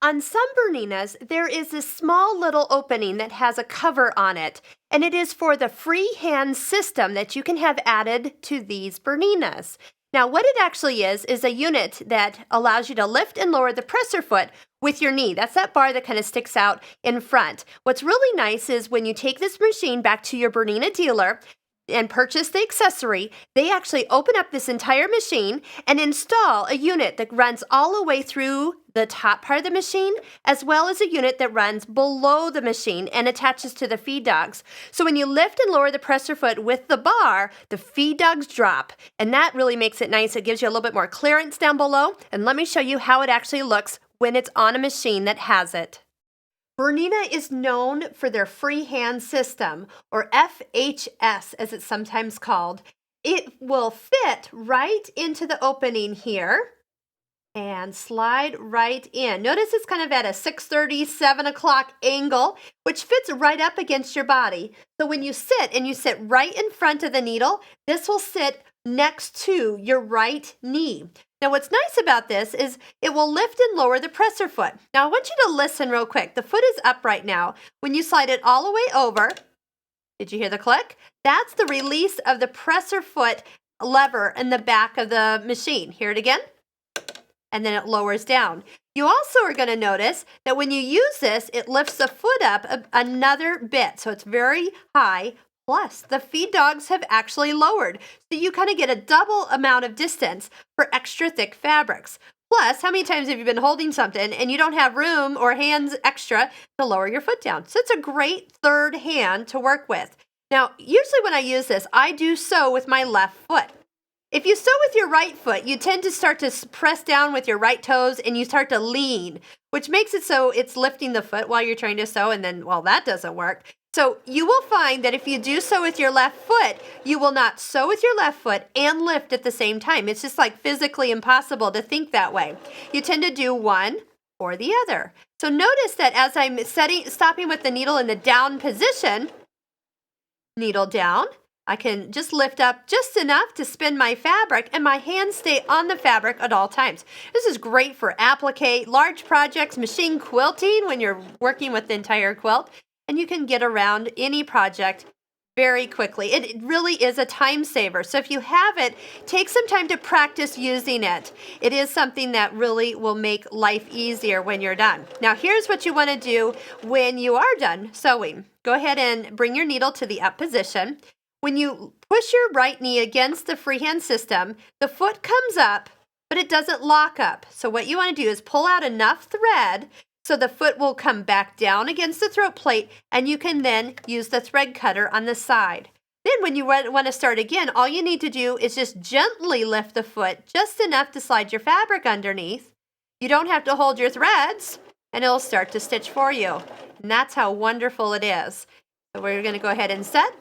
On some Berninas, there is this small little opening that has a cover on it, and it is for the freehand system that you can have added to these Berninas. Now, what it actually is a unit that allows you to lift and lower the presser foot with your knee. That's that bar that kind of sticks out in front. What's really nice is when you take this machine back to your Bernina dealer, and purchase the accessory, they actually open up this entire machine and install a unit that runs all the way through the top part of the machine, as well as a unit that runs below the machine and attaches to the feed dogs. So when you lift and lower the presser foot with the bar, the feed dogs drop, and that really makes it nice. It gives you a little bit more clearance down below, and let me show you how it actually looks when it's on a machine that has it. Bernina is known for their freehand system, or FHS as it's sometimes called. It will fit right into the opening here and slide right in. Notice it's kind of at a 6:30, 7 o'clock angle, which fits right up against your body. So when you sit and you sit right in front of the needle, this will sit next to your right knee. Now, what's nice about this is it will lift and lower the presser foot. Now, I want you to listen real quick. The foot is up right now. When you slide it all the way over, did you hear the click? That's the release of the presser foot lever in the back of the machine. Hear it again? And then it lowers down. You also are going to notice that when you use this, it lifts the foot up another bit. So it's very high. Plus, the feed dogs have actually lowered, so you kind of get a double amount of distance for extra thick fabrics. Plus, how many times have you been holding something and you don't have room or hands extra to lower your foot down? So it's a great third hand to work with. Now, usually when I use this, I do sew with my left foot. If you sew with your right foot, you tend to start to press down with your right toes and you start to lean, which makes it so it's lifting the foot while you're trying to sew, and then, well, that doesn't work. So you will find that if you do sew with your left foot, you will not sew with your left foot and lift at the same time. It's just like physically impossible to think that way. You tend to do one or the other. So notice that as I'm stopping with the needle in the down position, needle down, I can just lift up just enough to spin my fabric, and my hands stay on the fabric at all times. This is great for applique, large projects, machine quilting when you're working with the entire quilt. And you can get around any project very quickly. It really is a time saver. So if you have it, take some time to practice using it. It is something that really will make life easier when you're done. Now, here's what you want to do when you are done sewing. Go ahead and bring your needle to the up position. When you push your right knee against the freehand system, the foot comes up, but it doesn't lock up. So what you want to do is pull out enough thread so the foot will come back down against the throat plate, and you can then use the thread cutter on the side. Then when you want to start again, all you need to do is just gently lift the foot just enough to slide your fabric underneath. You don't have to hold your threads, and it'll start to stitch for you. And that's how wonderful it is. So we're going to go ahead and set.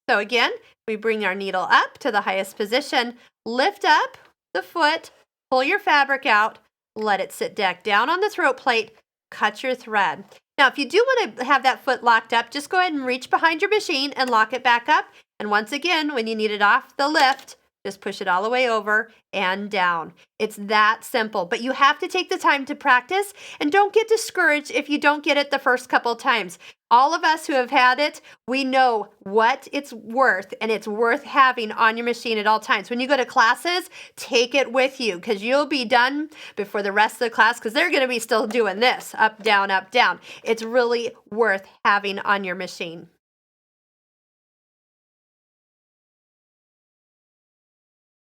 So again, we bring our needle up to the highest position, lift up the foot, pull your fabric out, let it sit back down on the throat plate, cut your thread. Now, if you do want to have that foot locked up, just go ahead and reach behind your machine and lock it back up. And once again, when you need it off the lift, just push it all the way over and down. It's that simple, but you have to take the time to practice, and don't get discouraged if you don't get it the first couple times. All of us who have had it, we know what it's worth, and it's worth having on your machine at all times. When you go to classes, take it with you, because you'll be done before the rest of the class, because they're going to be still doing this, up, down, up, down. It's really worth having on your machine.